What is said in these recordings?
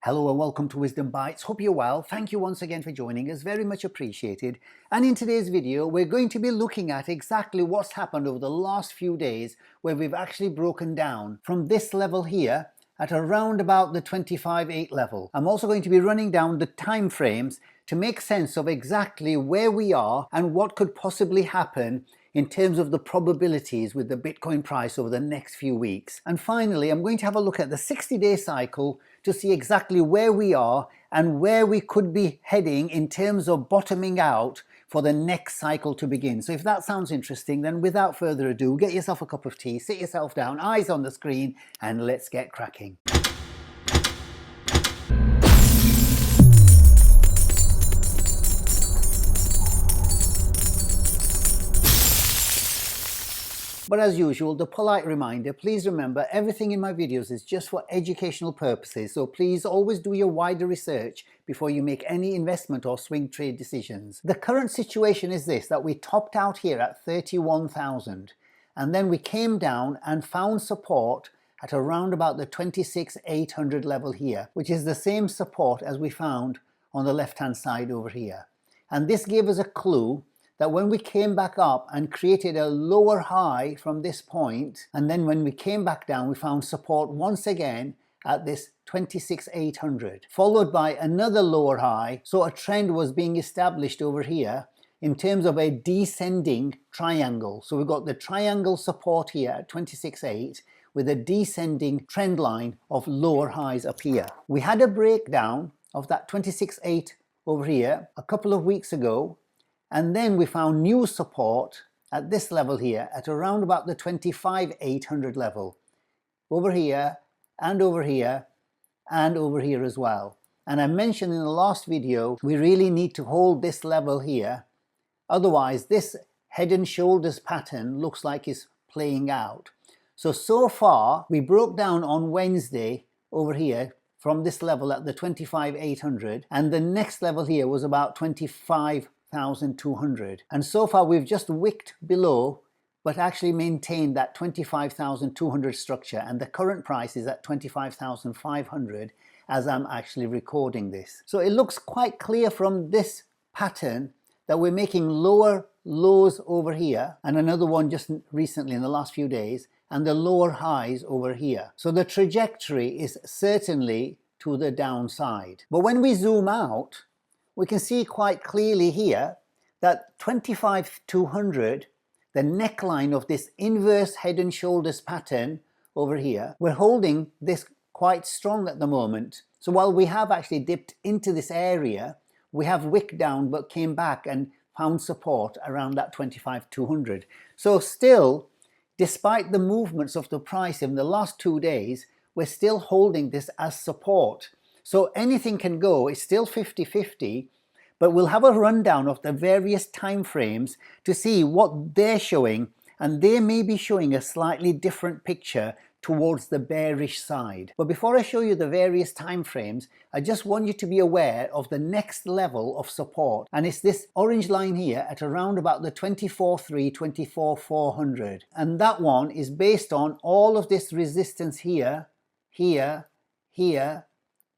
Hello and welcome to Wisdom Bites. Hope you're well. Thank you once again for joining us. Very much appreciated. And in today's video, we're going to be looking at exactly what's happened over the last few days where we've actually broken down from this level here at around about the 25.8 level. I'm also going to be running down the time frames to make sense of exactly where we are and what could possibly happen in terms of the probabilities with the Bitcoin price over the next few weeks. And finally, I'm going to have a look at the 60-day cycle to see exactly where we are and where we could be heading in terms of bottoming out for the next cycle to begin. So if that sounds interesting, then without further ado, get yourself a cup of tea, sit yourself down, eyes on the screen, and let's get cracking. But as usual, the polite reminder, please remember everything in my videos is just for educational purposes, so please always do your wider research before you make any investment or swing trade decisions. The current situation is this, that we topped out here at 31,000 and then we came down and found support at around about the 26,800 level here, which is the same support as we found on the left hand side over here. And this gave us a clue that when we came back up and created a lower high from this point, and then when we came back down, we found support once again at this 26,800, followed by another lower high. So a trend was being established over here in terms of a descending triangle. So we've got the triangle support here at 26.8 with a descending trend line of lower highs up here. We had a breakdown of that 26.8 over here a couple of weeks ago, and then we found new support at this level here at around about the 25,800 level. Over here and over here and over here as well. And I mentioned in the last video, we really need to hold this level here. Otherwise, this head and shoulders pattern looks like it's playing out. So far, we broke down on Wednesday over here from this level at the 25,800. And the next level here was about 25,200, and so far we've just wicked below but actually maintained that 25,200 structure, and the current price is at 25,500 as I'm actually recording this. So it looks quite clear from this pattern that we're making lower lows over here and another one just recently in the last few days, and the lower highs over here. So the trajectory is certainly to the downside. But when we zoom out, we can see quite clearly here that 25,200, the neckline of this inverse head and shoulders pattern over here, we're holding this quite strong at the moment. So while we have actually dipped into this area, we have wicked down but came back and found support around that 25,200. So still, despite the movements of the price in the last 2 days, we're still holding this as support. So anything can go, it's still 50-50, but we'll have a rundown of the various time frames to see what they're showing, and they may be showing a slightly different picture towards the bearish side. But before I show you the various time frames, I just want you to be aware of the next level of support, and it's this orange line here at around about the 24,300, 24,400, and that one is based on all of this resistance here, here, here,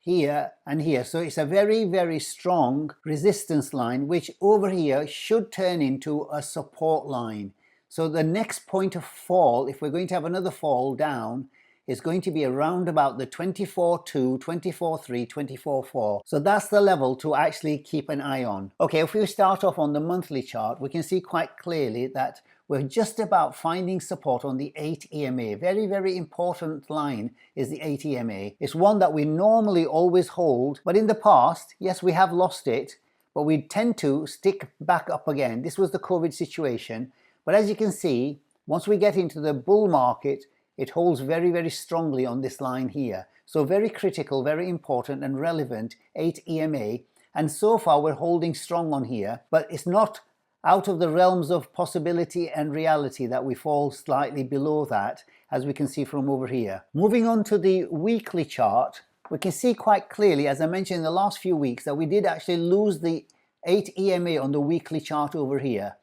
here and here. So it's a very, very strong resistance line, which over here should turn into a support line. So the next point of fall, if we're going to have another fall down, is going to be around about the 24.2, 24.3, 24.4. So that's the level to actually keep an eye on. Okay, if we start off on the monthly chart, we can see quite clearly that we're just about finding support on the 8 EMA. Very, very important line is the 8 EMA. It's one that we normally always hold, but in the past, yes, we have lost it, but we tend to stick back up again. This was the COVID situation. But as you can see, once we get into the bull market, it holds very, very strongly on this line here. So very critical, very important and relevant 8 EMA. And so far we're holding strong on here, but it's not out of the realms of possibility and reality that we fall slightly below that, as we can see from over here. Moving on to the weekly chart, we can see quite clearly, as I mentioned in the last few weeks, that we did actually lose the 8 EMA on the weekly chart over here.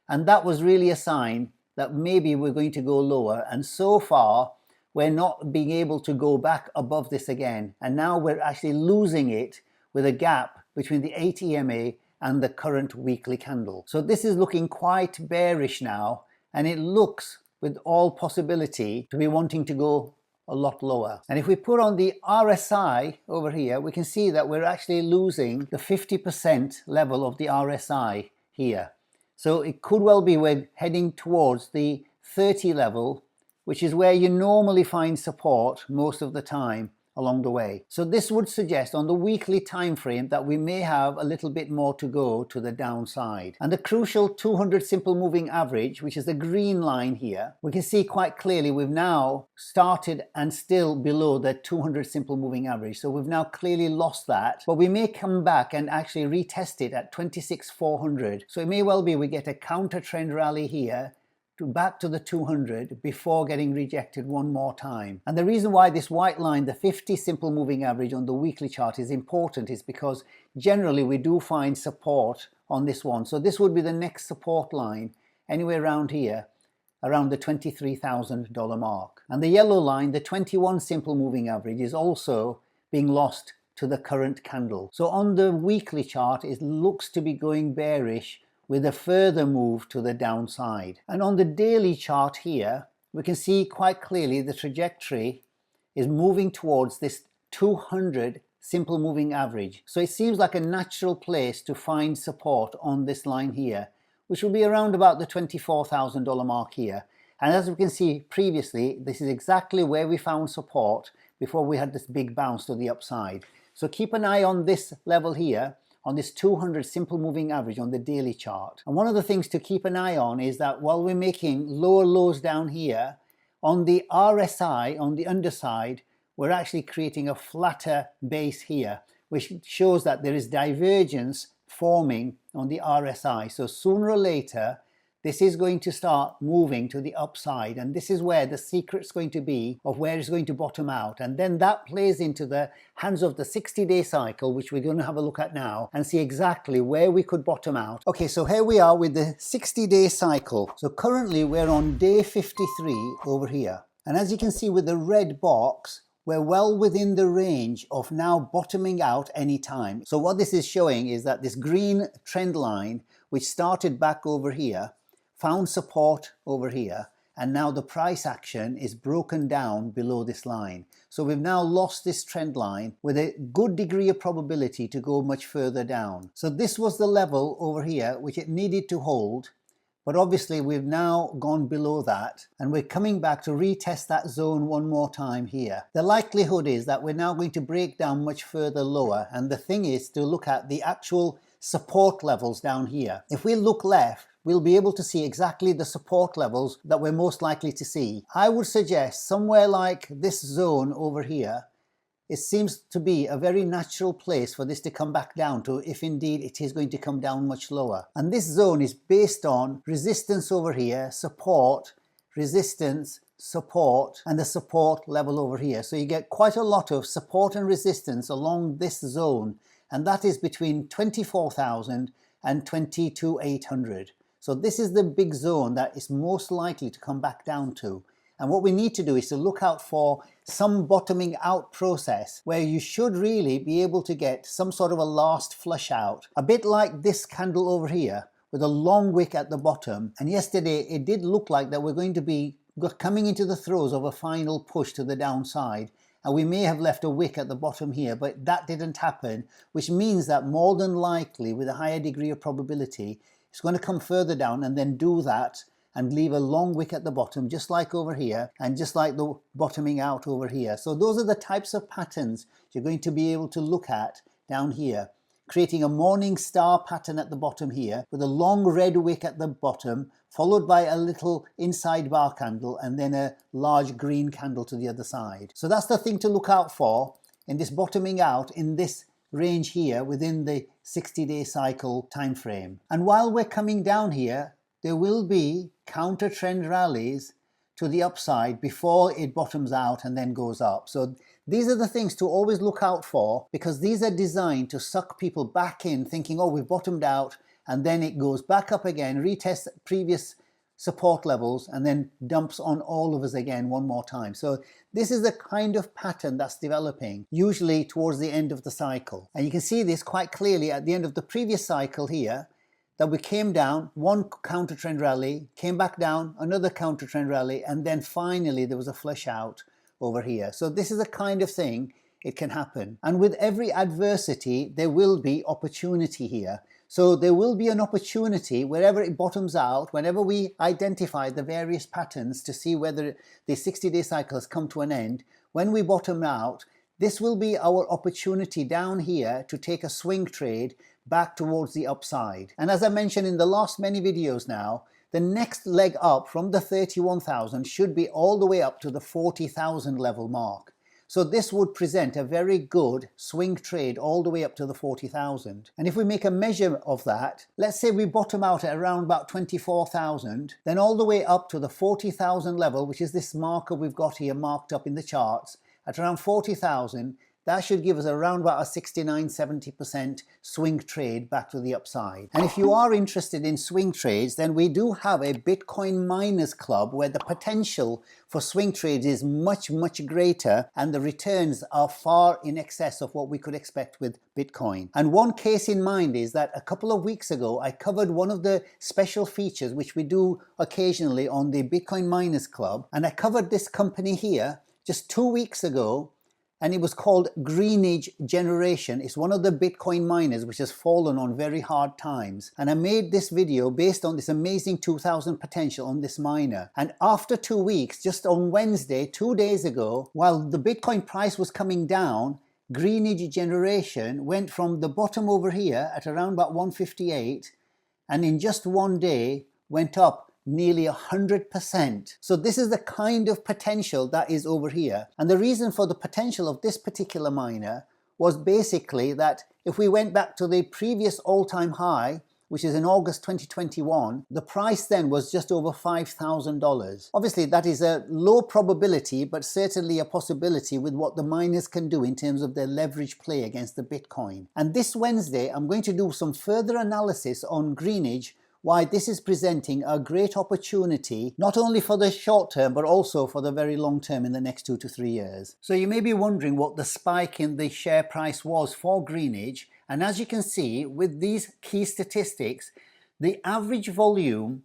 And that was really a sign that maybe we're going to go lower. And so far, we're not being able to go back above this again. And now we're actually losing it with a gap between the 8 EMA and the current weekly candle. So this is looking quite bearish now, and it looks with all possibility to be wanting to go a lot lower. And if we put on the RSI over here, we can see that we're actually losing the 50% level of the RSI here. So it could well be we're heading towards the 30 level, which is where you normally find support most of the time along the way. So this would suggest on the weekly time frame that we may have a little bit more to go to the downside. And the crucial 200 simple moving average, which is the green line here, we can see quite clearly we've now started and still below the 200 simple moving average. So we've now clearly lost that, but we may come back and actually retest it at 26,400. So it may well be we get a counter trend rally here back to the 200 before getting rejected one more time. And the reason why this white line, the 50 simple moving average on the weekly chart, is important is because generally we do find support on this one. So this would be the next support line anywhere around here, around the $23,000 mark. And the yellow line, the 21 simple moving average, is also being lost to the current candle. So on the weekly chart, it looks to be going bearish with a further move to the downside. And on the daily chart here, we can see quite clearly the trajectory is moving towards this 200 simple moving average. So it seems like a natural place to find support on this line here, which will be around about the $24,000 mark here. And as we can see previously, this is exactly where we found support before we had this big bounce to the upside. So keep an eye on this level here, on this 200 simple moving average on the daily chart. And one of the things to keep an eye on is that while we're making lower lows down here, on the RSI, on the underside, we're actually creating a flatter base here, which shows that there is divergence forming on the RSI. So sooner or later, this is going to start moving to the upside, and this is where the secret's going to be of where it's going to bottom out. And then that plays into the hands of the 60-day cycle, which we're going to have a look at now and see exactly where we could bottom out. Okay, so here we are with the 60-day cycle. So currently we're on day 53 over here. And as you can see with the red box, we're well within the range of now bottoming out anytime. So what this is showing is that this green trend line, which started back over here, found support over here, and now the price action is broken down below this line. So we've now lost this trend line with a good degree of probability to go much further down. So this was the level over here which it needed to hold, but obviously we've now gone below that, and we're coming back to retest that zone one more time here. The likelihood is that we're now going to break down much further lower, and the thing is to look at the actual support levels down here. If we look left, we'll be able to see exactly the support levels that we're most likely to see. I would suggest somewhere like this zone over here, it seems to be a very natural place for this to come back down to, if indeed it is going to come down much lower. And this zone is based on resistance over here, support, resistance, support, and the support level over here. So you get quite a lot of support and resistance along this zone, and that is between 24,000 and 22,800. So this is the big zone that is most likely to come back down to. And what we need to do is to look out for some bottoming out process where you should really be able to get some sort of a last flush out. A bit like this candle over here with a long wick at the bottom. And yesterday it did look like that we're going to be coming into the throes of a final push to the downside. And we may have left a wick at the bottom here, but that didn't happen, which means that more than likely, with a higher degree of probability, it's going to come further down and then do that and leave a long wick at the bottom, just like over here, and just like the bottoming out over here. So those are the types of patterns you're going to be able to look at down here, creating a morning star pattern at the bottom here with a long red wick at the bottom, followed by a little inside bar candle, and then a large green candle to the other side. So that's the thing to look out for in this bottoming out in this range here within the 60-day cycle time frame. And while we're coming down here, there will be counter trend rallies to the upside before it bottoms out and then goes up. So these are the things to always look out for, because these are designed to suck people back in thinking, oh, we've bottomed out, and then it goes back up again, retests previous support levels and then dumps on all of us again one more time. So this is the kind of pattern that's developing, usually towards the end of the cycle. And you can see this quite clearly at the end of the previous cycle here, that we came down, one counter trend rally, came back down, another counter trend rally, and then finally there was a flush out over here. So this is the kind of thing it can happen. And with every adversity, there will be opportunity here. So there will be an opportunity wherever it bottoms out, whenever we identify the various patterns to see whether the 60-day cycle has come to an end. When we bottom out, this will be our opportunity down here to take a swing trade back towards the upside. And as I mentioned in the last many videos now, the next leg up from the 31,000 should be all the way up to the 40,000 level mark. So this would present a very good swing trade all the way up to the 40,000. And if we make a measure of that, let's say we bottom out at around about 24,000, then all the way up to the 40,000 level, which is this marker we've got here marked up in the charts, at around 40,000, that should give us around about a 69–70% swing trade back to the upside. And if you are interested in swing trades, then we do have a Bitcoin miners club where the potential for swing trades is much, much greater and the returns are far in excess of what we could expect with Bitcoin. And one case in mind is that a couple of weeks ago, I covered one of the special features which we do occasionally on the Bitcoin miners club. And I covered this company here just 2 weeks ago. And it was called Greenidge Generation. It's one of the Bitcoin miners which has fallen on very hard times. And I made this video based on this amazing 2,000 potential on this miner. And after 2 weeks, just on Wednesday, 2 days ago, while the Bitcoin price was coming down, Greenidge Generation went from the bottom over here at around about 158, and in just 1 day went up nearly 100%. So this is the kind of potential that is over here. And the reason for the potential of this particular miner was basically that if we went back to the previous all-time high, which is in August 2021, the price then was just over $5,000. Obviously that is a low probability, but certainly a possibility with what the miners can do in terms of their leverage play against the Bitcoin. And this Wednesday, I'm going to do some further analysis on Greenidge, why this is presenting a great opportunity, not only for the short term, but also for the very long term in the next 2 to 3 years. So you may be wondering what the spike in the share price was for Greenidge. And as you can see, with these key statistics, the average volume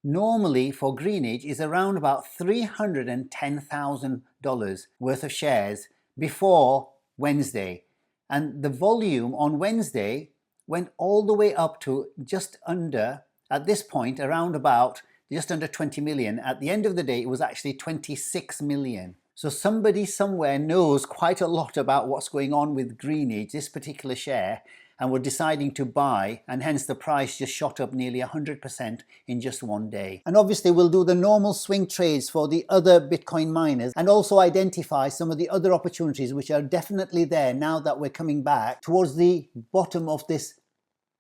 normally for Greenidge is around about $310,000 worth of shares before Wednesday. And the volume on Wednesday went all the way up to just under, at this point, around about just under 20 million. At the end of the day, it was actually 26 million. So somebody somewhere knows quite a lot about what's going on with Greenidge, this particular share, and were deciding to buy, and hence the price just shot up nearly 100% in just 1 day. And obviously we'll do the normal swing trades for the other Bitcoin miners and also identify some of the other opportunities which are definitely there now that we're coming back towards the bottom of this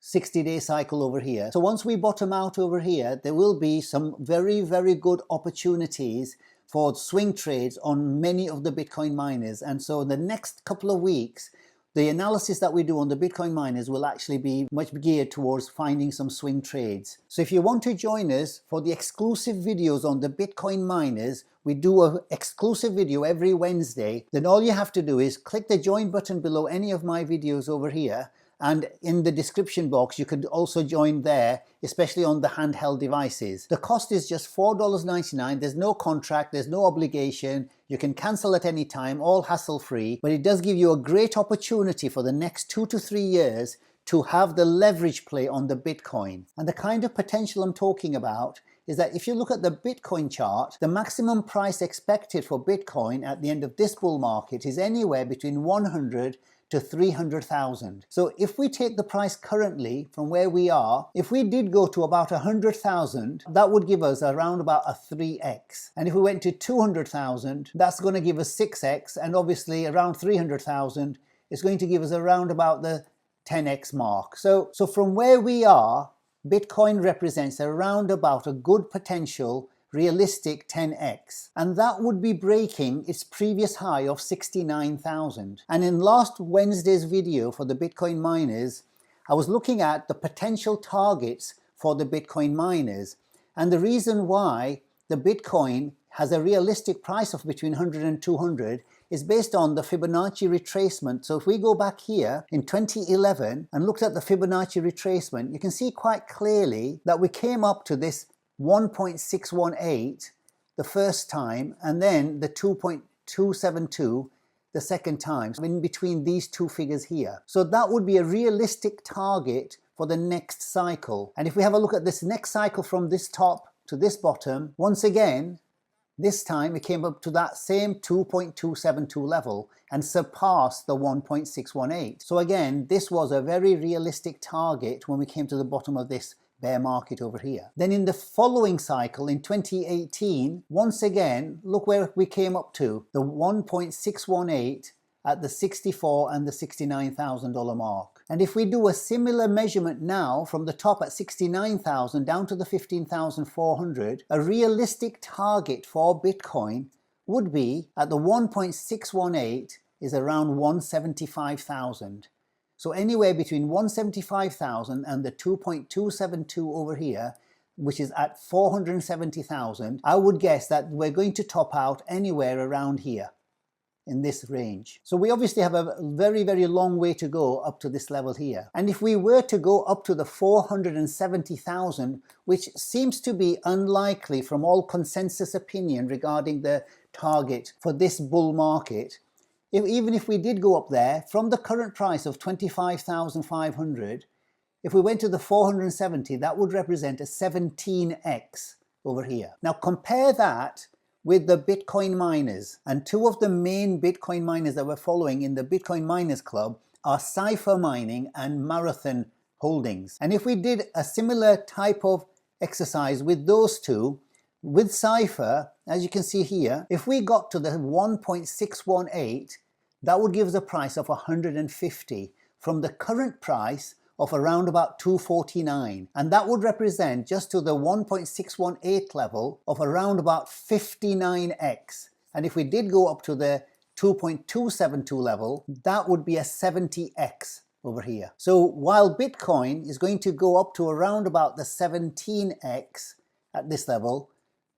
60-day cycle over here. So once we bottom out over here, there will be some very, very good opportunities for swing trades on many of the Bitcoin miners. And so in the next couple of weeks, the analysis that we do on the Bitcoin miners will actually be much geared towards finding some swing trades. So if you want to join us for the exclusive videos on the Bitcoin miners, we do an exclusive video every Wednesday. Then all you have to do is click the join button below any of my videos over here. And in the description box, you could also join there, especially on the handheld devices. The cost is just $4.99. There's no contract, there's no obligation. You can cancel at any time, all hassle-free. But it does give you a great opportunity for the next 2 to 3 years to have the leverage play on the Bitcoin. And the kind of potential I'm talking about is that if you look at the Bitcoin chart, the maximum price expected for Bitcoin at the end of this bull market is anywhere between 100 to 300,000. So if we take the price currently from where we are, if we did go to about 100,000, that would give us around about a 3x. And if we went to 200,000, that's going to give us 6x. And obviously around 300,000 is going to give us around about the 10x mark. So from where we are, Bitcoin represents around about a good potential realistic 10x, and that would be breaking its previous high of 69,000. And in last Wednesday's video for the Bitcoin miners, I was looking at the potential targets for the Bitcoin miners, And the reason why the Bitcoin has a realistic price of between 100 and 200 is based on the Fibonacci retracement. So if we go back here in 2011 and looked at the Fibonacci retracement, you can see quite clearly that we came up to this 1.618 the first time, and then the 2.272 the second time, so in between these two figures here. So that would be a realistic target for the next cycle. And if we have a look at this next cycle from this top to this bottom, once again, this time it came up to that same 2.272 level and surpassed the 1.618. So again, this was a very realistic target when we came to the bottom of this bear market over here. Then in the following cycle in 2018, once again, look where we came up to, the 1.618 at the $64,000 and the $69,000 mark. And if we do a similar measurement now from the top at 69,000 down to the 15,400, a realistic target for Bitcoin would be at the 1.618 is around 175,000. So anywhere between 175,000 and the 2.272 over here, which is at 470,000, I would guess that we're going to top out anywhere around here in this range. So we obviously have a very, very long way to go up to this level here. And if we were to go up to the 470,000, which seems to be unlikely from all consensus opinion regarding the target for this bull market, even if we did go up there from the current price of 25,500, if we went to the 470, that would represent a 17x over here. Now compare that with the Bitcoin miners, and two of the main Bitcoin miners that we're following in the Bitcoin Miners Club are Cypher Mining and Marathon Holdings. And if we did a similar type of exercise with those two, with Cypher, as you can see here, if we got to the 1.618, that would give us a price of 150 from the current price of around about 249, and that would represent just to the 1.618 level of around about 59x. And if we did go up to the 2.272 level, that would be a 70x over here. So while Bitcoin is going to go up to around about the 17x at this level,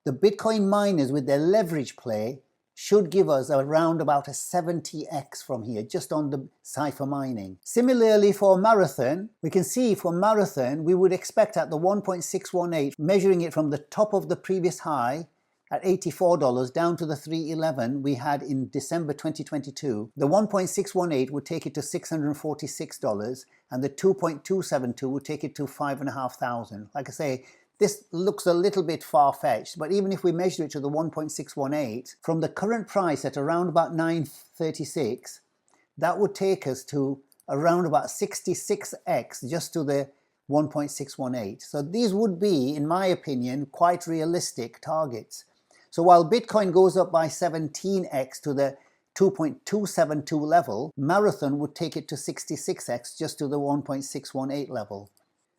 the Bitcoin miners with their leverage play should give us around about a 70x from here, just on the Cypher Mining. Similarly for Marathon, we can see for Marathon, we would expect at the 1.618, measuring it from the top of the previous high at $84 down to the 311 we had in December 2022, the 1.618 would take it to $646, and the 2.272 would take it to $5,500. Like I say, this looks a little bit far-fetched, but even if we measure it to the 1.618, from the current price at around about 936, that would take us to around about 66x just to the 1.618. So these would be, in my opinion, quite realistic targets. So while Bitcoin goes up by 17x to the 2.272 level, Marathon would take it to 66x just to the 1.618 level.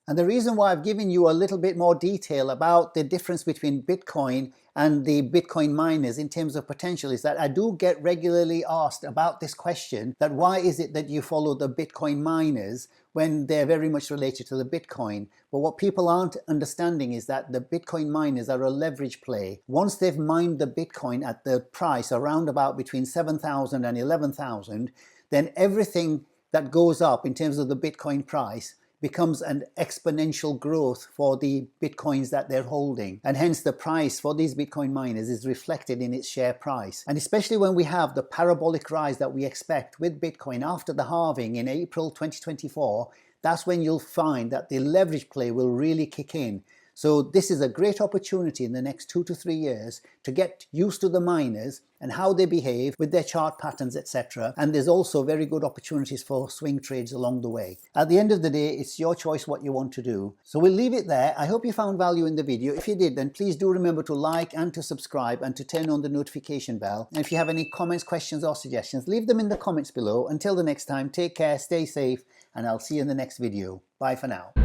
And the reason why I've given you a little bit more detail about the difference between Bitcoin and the Bitcoin miners in terms of potential is that I do get regularly asked about this question, that why is it that you follow the Bitcoin miners when they're very much related to the Bitcoin? But what people aren't understanding is that the Bitcoin miners are a leverage play. Once they've mined the Bitcoin at the price around about between 7,000 and 11,000, then everything that goes up in terms of the Bitcoin price becomes an exponential growth for the Bitcoins that they're holding. And hence the price for these Bitcoin miners is reflected in its share price. And especially when we have the parabolic rise that we expect with Bitcoin after the halving in April 2024, that's when you'll find that the leverage play will really kick in. So this is a great opportunity in the next 2 to 3 years to get used to the miners and how they behave with their chart patterns, etc. And there's also very good opportunities for swing trades along the way. At the end of the day, it's your choice what you want to do. So we'll leave it there. I hope you found value in the video. If you did, then please do remember to like and to subscribe and to turn on the notification bell. And if you have any comments, questions or suggestions, leave them in the comments below. Until the next time, take care, stay safe, and I'll see you in the next video. Bye for now.